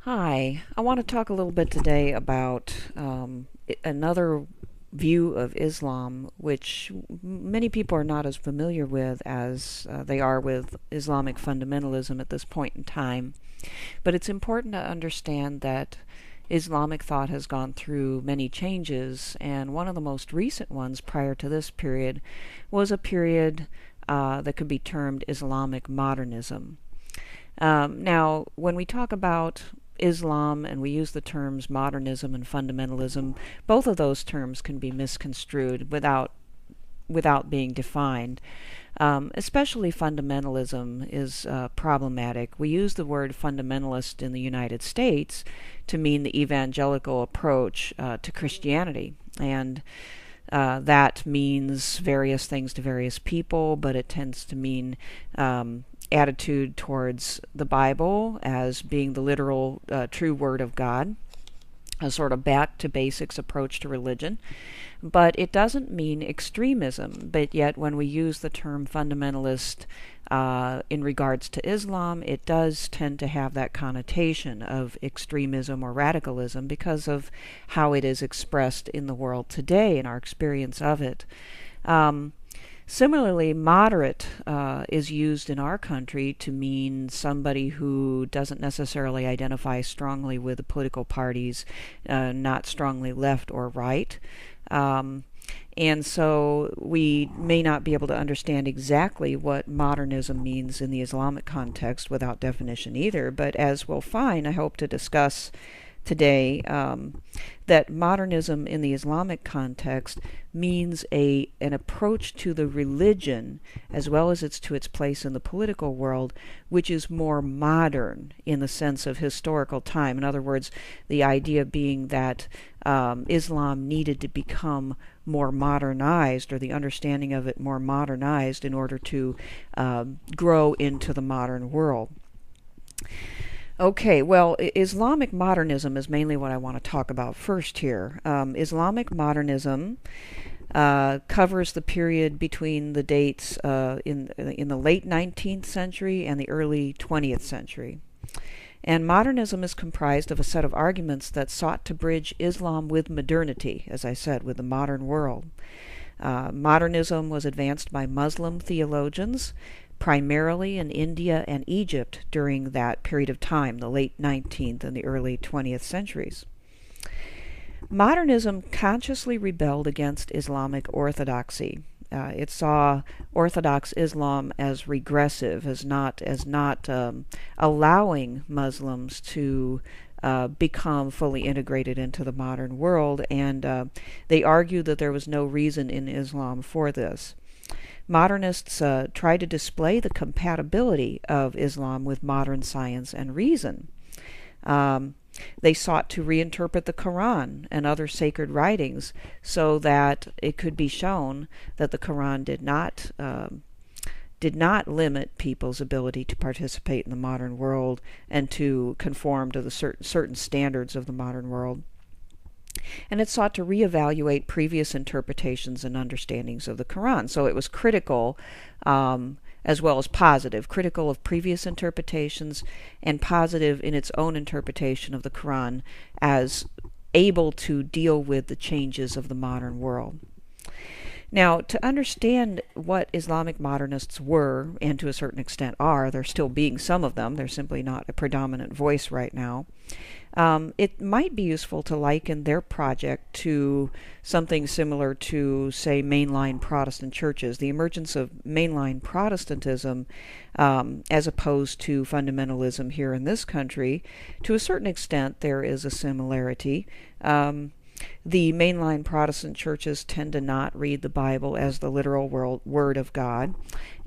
Hi, I want to talk a little bit today about another view of Islam, which many people are not as familiar with as they are with Islamic fundamentalism at this point in time. But it's important to understand that Islamic thought has gone through many changes, and one of the most recent ones prior to this period was a period that could be termed Islamic modernism. Now, when we talk about Islam and we use the terms modernism and fundamentalism, both of those terms can be misconstrued without being defined. Especially fundamentalism is problematic. We use the word fundamentalist in the United States to mean the evangelical approach to Christianity, and that means various things to various people, but it tends to mean attitude towards the Bible as being the literal true Word of God, a sort of back to basics approach to religion. But it doesn't mean extremism. But yet, when we use the term fundamentalist in regards to Islam, it does tend to have that connotation of extremism or radicalism because of how it is expressed in the world today and our experience of it. Similarly, moderate is used in our country to mean somebody who doesn't necessarily identify strongly with the political parties, not strongly left or right. And so we may not be able to understand exactly what modernism means in the Islamic context without definition either, but as we'll find, I hope to discuss today that modernism in the Islamic context means an approach to the religion as well as to its place in the political world, which is more modern in the sense of historical time. In other words, the idea being that Islam needed to become more modernized, or the understanding of it more modernized, in order to grow into the modern world. Okay, well, Islamic modernism is mainly what I want to talk about first here. Islamic modernism covers the period between the dates in the late 19th century and the early 20th century. And modernism is comprised of a set of arguments that sought to bridge Islam with modernity, as I said, with the modern world. Modernism was advanced by Muslim theologians, primarily in India and Egypt during that period of time, the late 19th and the early 20th centuries. Modernism consciously rebelled against Islamic orthodoxy. It saw Orthodox Islam as regressive, as not allowing Muslims to become fully integrated into the modern world, and they argued that there was no reason in Islam for this. Modernists try to display the compatibility of Islam with modern science and reason. They sought to reinterpret the Quran and other sacred writings so that it could be shown that the Quran did not limit people's ability to participate in the modern world and to conform to the certain standards of the modern world. And it sought to reevaluate previous interpretations and understandings of the Quran. So it was critical as well as positive, critical of previous interpretations and positive in its own interpretation of the Quran as able to deal with the changes of the modern world. Now, to understand what Islamic modernists were, and to a certain extent are, there still being some of them, they're simply not a predominant voice right now, it might be useful to liken their project to something similar to, say, mainline Protestant churches. The emergence of mainline Protestantism, as opposed to fundamentalism here in this country, to a certain extent there is a similarity. The mainline Protestant churches tend to not read the Bible as the literal Word of God,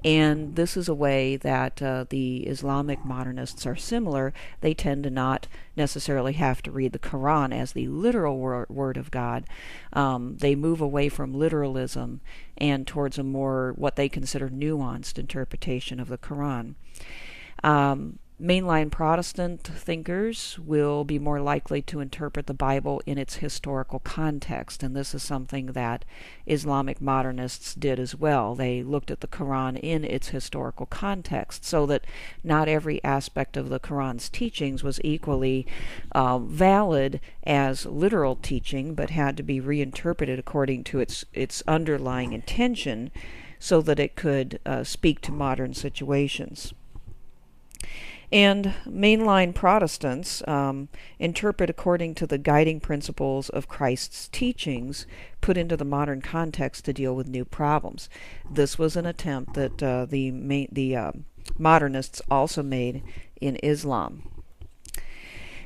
and this is a way that the Islamic modernists are similar. They tend to not necessarily have to read the Quran as the literal Word of God. They move away from literalism and towards a more what they consider nuanced interpretation of the Quran. Mainline Protestant thinkers will be more likely to interpret the Bible in its historical context, and this is something that Islamic modernists did as well. They looked at the Quran in its historical context, so that not every aspect of the Quran's teachings was equally valid as literal teaching, but had to be reinterpreted according to its underlying intention, so that it could speak to modern situations. And mainline Protestants interpret according to the guiding principles of Christ's teachings put into the modern context to deal with new problems. This was an attempt that the modernists also made in Islam.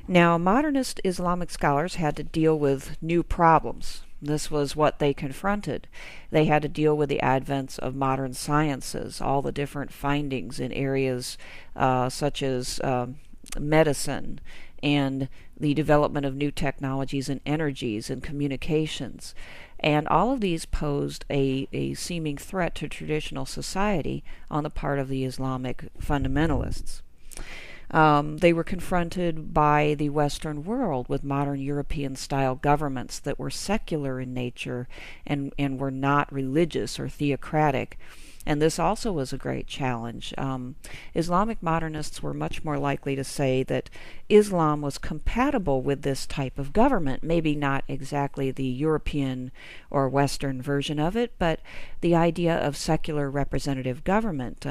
Now, modernist Islamic scholars had to deal with new problems. This was what they confronted. They had to deal with the advent of modern sciences, all the different findings in areas such as medicine, and the development of new technologies and energies and communications. And all of these posed a seeming threat to traditional society on the part of the Islamic fundamentalists. They were confronted by the Western world with modern European-style governments that were secular in nature and were not religious or theocratic. And this also was a great challenge. Islamic modernists were much more likely to say that Islam was compatible with this type of government, maybe not exactly the European or Western version of it, but the idea of secular representative government,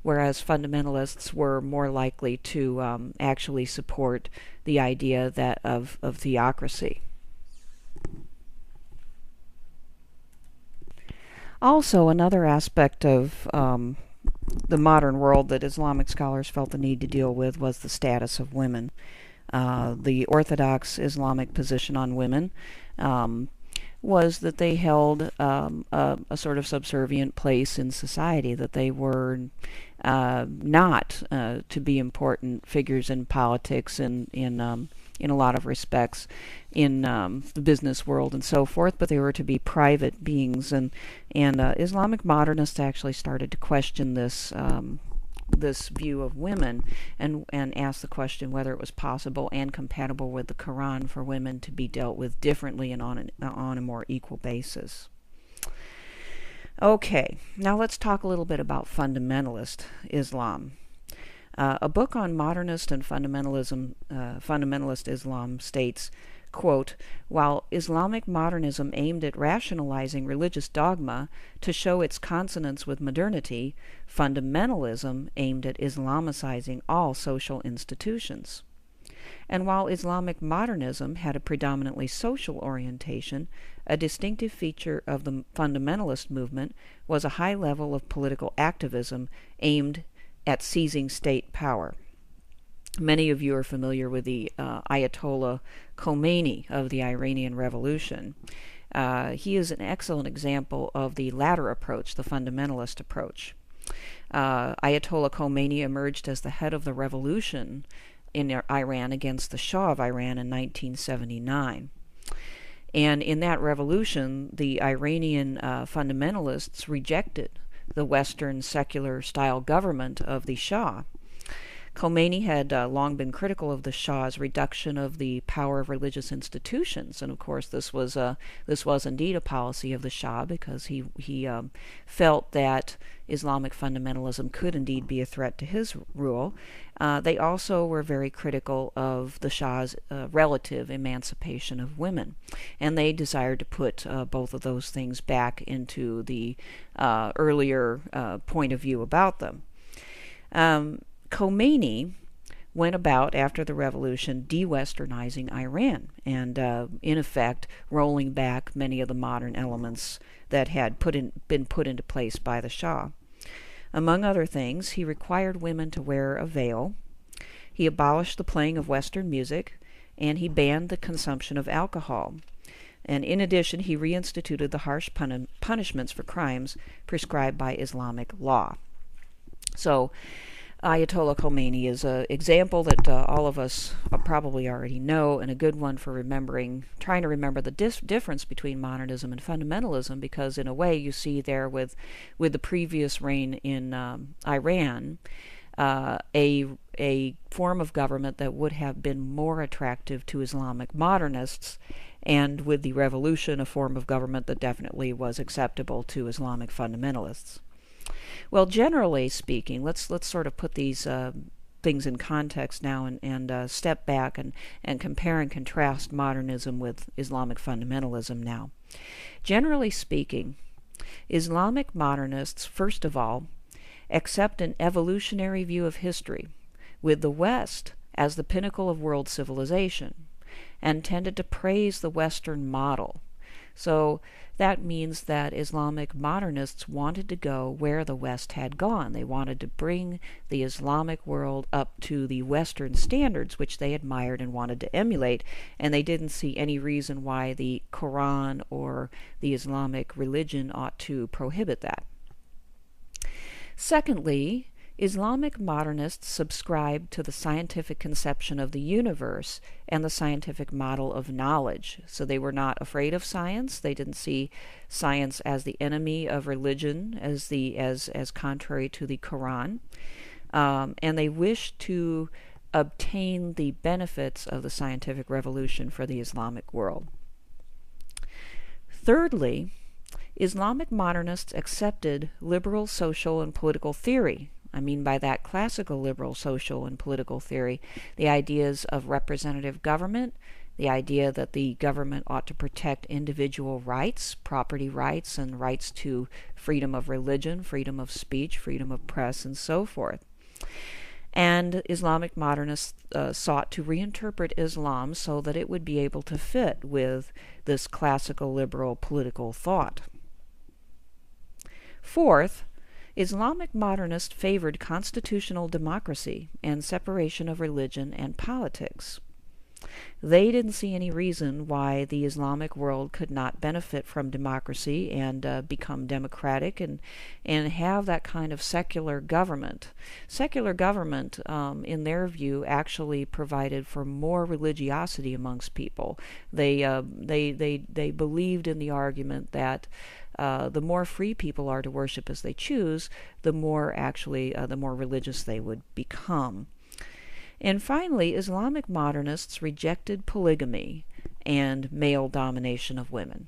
whereas fundamentalists were more likely to actually support the idea of theocracy. Also, another aspect of the modern world that Islamic scholars felt the need to deal with was the status of women. The orthodox Islamic position on women was that they held a sort of subservient place in society, that they were not to be important figures in politics and in a lot of respects in the business world and so forth, but they were to be private beings. And Islamic modernists actually started to question this view of women and ask the question whether it was possible and compatible with the Quran for women to be dealt with differently and on a more equal basis. Okay, now let's talk a little bit about fundamentalist Islam. A book on modernist and fundamentalist Islam states, quote, "While Islamic modernism aimed at rationalizing religious dogma to show its consonance with modernity, fundamentalism aimed at Islamicizing all social institutions. And while Islamic modernism had a predominantly social orientation, a distinctive feature of the fundamentalist movement was a high level of political activism aimed at seizing state power." Many of you are familiar with the Ayatollah Khomeini of the Iranian Revolution. He is an excellent example of the latter approach, the fundamentalist approach. Ayatollah Khomeini emerged as the head of the revolution in Iran against the Shah of Iran in 1979. And in that revolution, the Iranian fundamentalists rejected the Western secular-style government of the Shah. Khomeini had long been critical of the Shah's reduction of the power of religious institutions, and of course this was indeed a policy of the Shah, because he felt that Islamic fundamentalism could indeed be a threat to his rule. They also were very critical of the Shah's relative emancipation of women, and they desired to put both of those things back into the earlier point of view about them. Khomeini went about, after the revolution, de-Westernizing Iran and, in effect, rolling back many of the modern elements that had been put into place by the Shah. Among other things, he required women to wear a veil, he abolished the playing of Western music, and he banned the consumption of alcohol. And in addition, he reinstituted the harsh punishments for crimes prescribed by Islamic law. So, Ayatollah Khomeini is an example that all of us probably already know, and a good one for trying to remember the difference between modernism and fundamentalism, because in a way you see there with the previous reign in Iran, a form of government that would have been more attractive to Islamic modernists, and with the revolution, a form of government that definitely was acceptable to Islamic fundamentalists. Well, generally speaking, let's sort of put these things in context now and step back and compare and contrast modernism with Islamic fundamentalism now. Generally speaking, Islamic modernists, first of all, accept an evolutionary view of history, with the West as the pinnacle of world civilization, and tended to praise the Western model. So that means that Islamic modernists wanted to go where the West had gone. They wanted to bring the Islamic world up to the Western standards, which they admired and wanted to emulate, and they didn't see any reason why the Quran or the Islamic religion ought to prohibit that. Secondly, Islamic modernists subscribed to the scientific conception of the universe and the scientific model of knowledge. So they were not afraid of science. They didn't see science as the enemy of religion, as contrary to the Quran. And they wished to obtain the benefits of the scientific revolution for the Islamic world. Thirdly, Islamic modernists accepted liberal social and political theory. I mean by that classical liberal social and political theory, the ideas of representative government, the idea that the government ought to protect individual rights, property rights, and rights to freedom of religion, freedom of speech, freedom of press, and so forth. And Islamic modernists sought to reinterpret Islam so that it would be able to fit with this classical liberal political thought. Fourth, Islamic modernists favored constitutional democracy and separation of religion and politics. They didn't see any reason why the Islamic world could not benefit from democracy and become democratic and have that kind of secular government. Secular government, in their view, actually provided for more religiosity amongst people. They believed in the argument that the more free people are to worship as they choose, the more religious they would become. And finally, Islamic modernists rejected polygamy and male domination of women.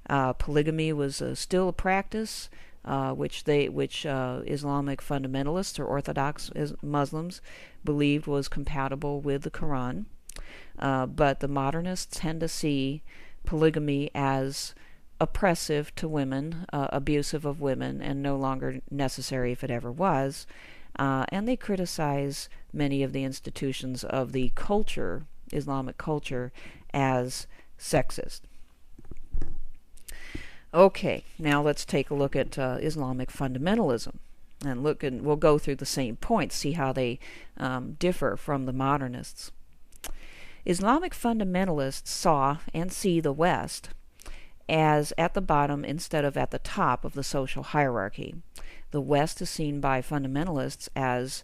Polygamy was still a practice which Islamic fundamentalists or Orthodox Muslims believed was compatible with the Quran, but the modernists tend to see polygamy as oppressive to women, abusive of women, and no longer necessary if it ever was. And they criticize many of the institutions of the culture, Islamic culture, as sexist. Okay, now let's take a look at Islamic fundamentalism, and we'll go through the same points, see how they differ from the modernists. Islamic fundamentalists saw and see the West as at the bottom instead of at the top of the social hierarchy. The West is seen by fundamentalists as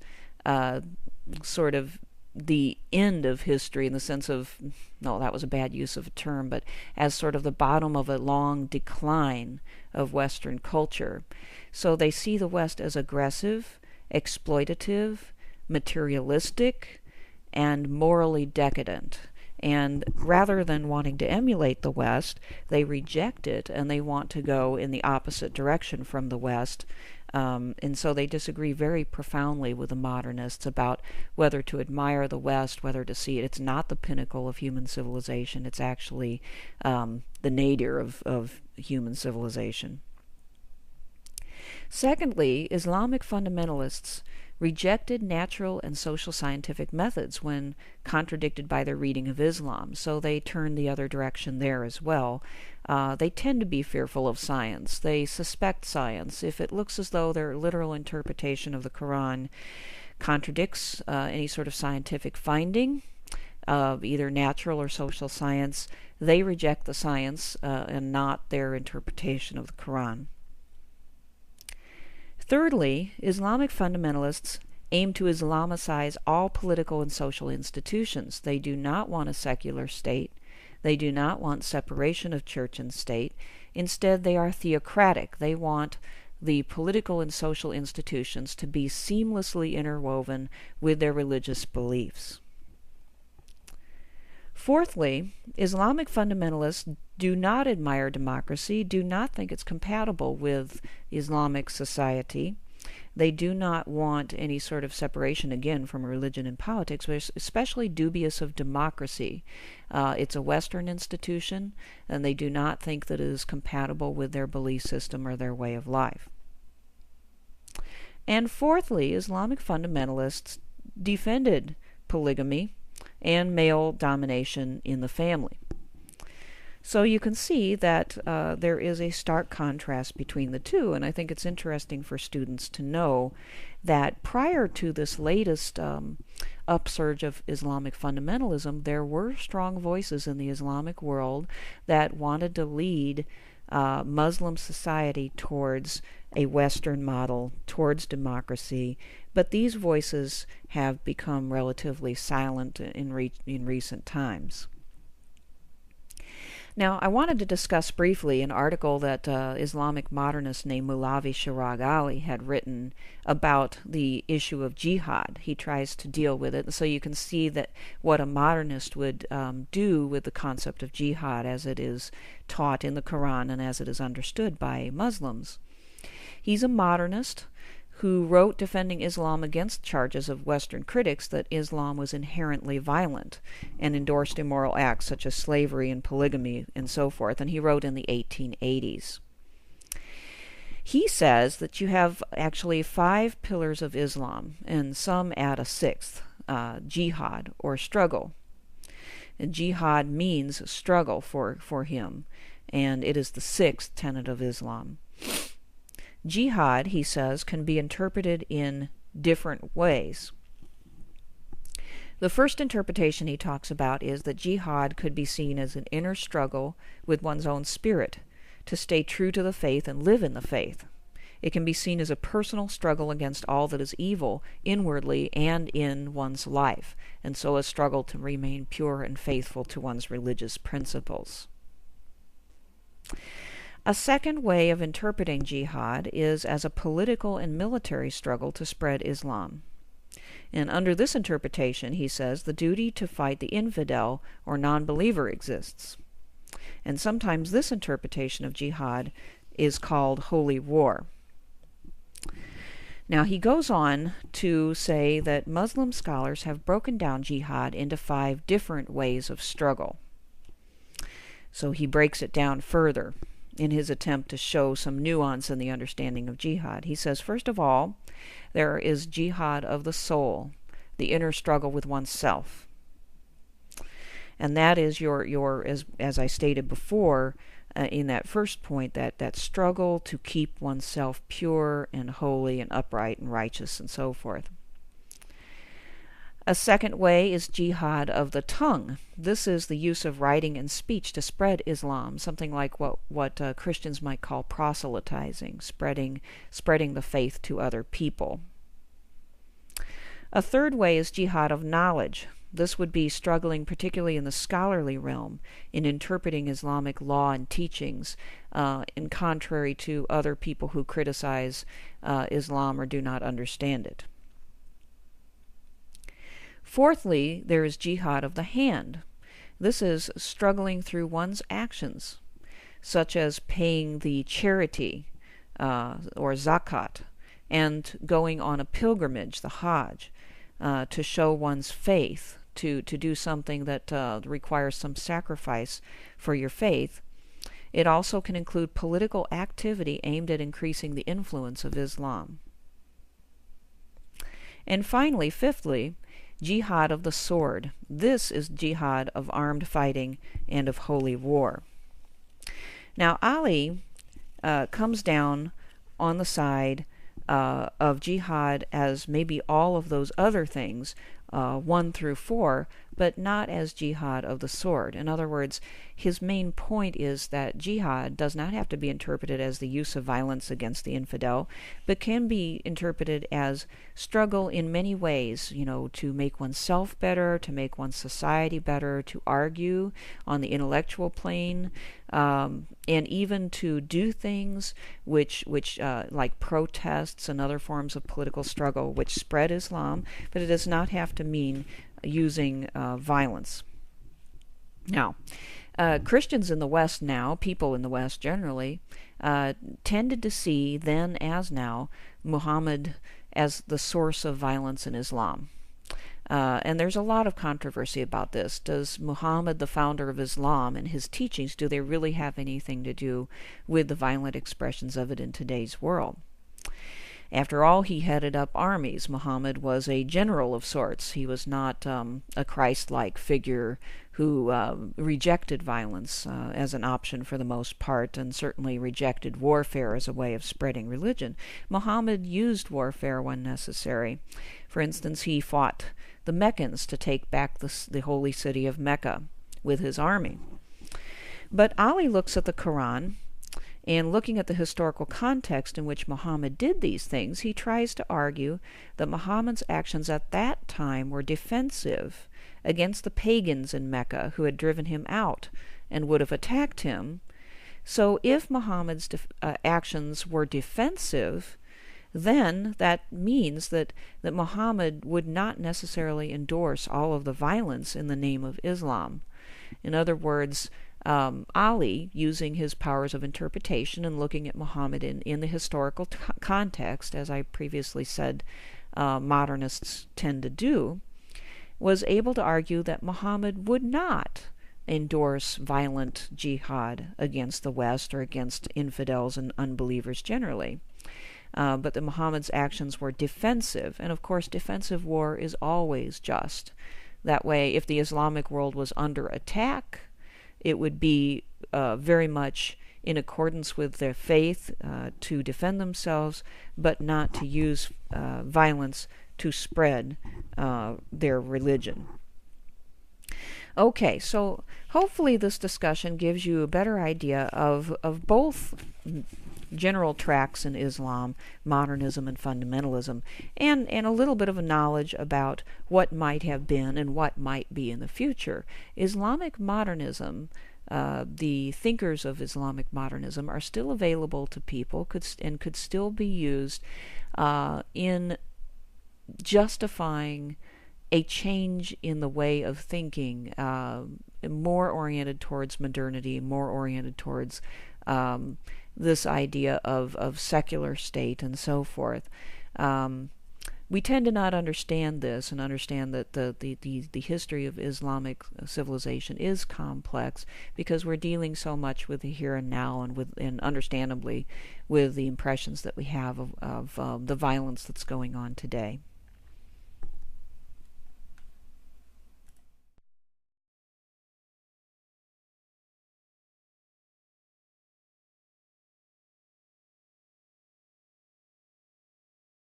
sort of the end of history, in the sense of, no, that was a bad use of a term, but as sort of the bottom of a long decline of Western culture. So they see the West as aggressive, exploitative, materialistic, and morally decadent. And rather than wanting to emulate the West, they reject it and they want to go in the opposite direction from the West. And so they disagree very profoundly with the modernists about whether to admire the West, whether to see it. It's not the pinnacle of human civilization. It's actually the nadir of human civilization. Secondly, Islamic fundamentalists rejected natural and social scientific methods when contradicted by their reading of Islam, so they turned the other direction there as well. They tend to be fearful of science. They suspect science. If it looks as though their literal interpretation of the Quran contradicts any sort of scientific finding of either natural or social science, they reject the science and not their interpretation of the Quran. Thirdly, Islamic fundamentalists aim to Islamicize all political and social institutions. They do not want a secular state. They do not want separation of church and state. Instead, they are theocratic. They want the political and social institutions to be seamlessly interwoven with their religious beliefs. Fourthly, Islamic fundamentalists do not admire democracy, do not think it's compatible with Islamic society. They do not want any sort of separation, again, from religion and politics. They're especially dubious of democracy. It's a Western institution, and they do not think that it is compatible with their belief system or their way of life. And fourthly, Islamic fundamentalists defended polygamy and male domination in the family. So you can see that there is a stark contrast between the two, and I think it's interesting for students to know that prior to this latest upsurge of Islamic fundamentalism, there were strong voices in the Islamic world that wanted to lead Muslim society towards a Western model, towards democracy, but these voices have become relatively silent in recent times. Now, I wanted to discuss briefly an article that Islamic modernist named Mulavi Shirag Ali had written about the issue of jihad. He tries to deal with it, and so you can see that what a modernist would do with the concept of jihad as it is taught in the Quran and as it is understood by Muslims. He's a modernist who wrote defending Islam against charges of Western critics that Islam was inherently violent and endorsed immoral acts such as slavery and polygamy and so forth, and he wrote in the 1880s. He says that you have actually 5 pillars of Islam, and some add a 6th, jihad, or struggle. And jihad means struggle for him, and it is the 6th tenet of Islam. Jihad, he says, can be interpreted in different ways. The first interpretation he talks about is that jihad could be seen as an inner struggle with one's own spirit, to stay true to the faith and live in the faith. It can be seen as a personal struggle against all that is evil, inwardly and in one's life, and so a struggle to remain pure and faithful to one's religious principles. A second way of interpreting jihad is as a political and military struggle to spread Islam. And under this interpretation, he says, the duty to fight the infidel or non-believer exists. And sometimes this interpretation of jihad is called holy war. Now he goes on to say that Muslim scholars have broken down jihad into 5 different ways of struggle. So he breaks it down further in his attempt to show some nuance in the understanding of jihad. He says, first of all, there is jihad of the soul, the inner struggle with oneself. And that is your as I stated before, in that first point, that struggle to keep oneself pure and holy and upright and righteous and so forth. A second way is jihad of the tongue. This is the use of writing and speech to spread Islam, something like what Christians might call proselytizing, spreading the faith to other people. A third way is jihad of knowledge. This would be struggling particularly in the scholarly realm, in interpreting Islamic law and teachings, in contrary to other people who criticize Islam or do not understand it. Fourthly, there is jihad of the hand. This is struggling through one's actions, such as paying the charity or zakat, and going on a pilgrimage, the Hajj, to show one's faith, to do something that requires some sacrifice for your faith. It also can include political activity aimed at increasing the influence of Islam. And finally, fifthly, jihad of the sword. This is jihad of armed fighting and of holy war. Now, Ali comes down on the side of jihad as maybe all of those other things, 1 through 4, but not as jihad of the sword. In other words, his main point is that jihad does not have to be interpreted as the use of violence against the infidel, but can be interpreted as struggle in many ways, to make oneself better, to make one's society better, to argue on the intellectual plane, and even to do things which like protests and other forms of political struggle which spread Islam, but it does not have to mean using violence. Now, Christians in the West now, people in the West generally, tended to see then as now Muhammad as the source of violence in Islam. And there's a lot of controversy about this. Does Muhammad, the founder of Islam, and his teachings, do they really have anything to do with the violent expressions of it in today's world? After all, he headed up armies. Muhammad was a general of sorts. He was not a Christ-like figure who rejected violence as an option for the most part, and certainly rejected warfare as a way of spreading religion. Muhammad used warfare when necessary. For instance, he fought the Meccans to take back the holy city of Mecca with his army. But Ali looks at the Quran, and looking at the historical context in which Muhammad did these things, he tries to argue that Muhammad's actions at that time were defensive against the pagans in Mecca who had driven him out and would have attacked him. So if Muhammad's actions were defensive, then that means that Muhammad would not necessarily endorse all of the violence in the name of Islam. In other words, Ali, using his powers of interpretation and looking at Muhammad in the historical context, as I previously said, modernists tend to do, was able to argue that Muhammad would not endorse violent jihad against the West or against infidels and unbelievers generally, but that Muhammad's actions were defensive. And of course, defensive war is always just. That way, if the Islamic world was under attack, it would be very much in accordance with their faith to defend themselves, but not to use violence to spread their religion. Okay, so hopefully this discussion gives you a better idea of both general tracks in Islam, modernism and fundamentalism, and a little bit of a knowledge about what might have been and what might be in the future. Islamic modernism, the thinkers of Islamic modernism are still available to people, could still be used in justifying a change in the way of thinking, more oriented towards modernity, more oriented towards this idea of secular state and so forth. We tend to not understand this and understand that the history of Islamic civilization is complex because we're dealing so much with the here and now and understandably with the impressions that we have of the violence that's going on today.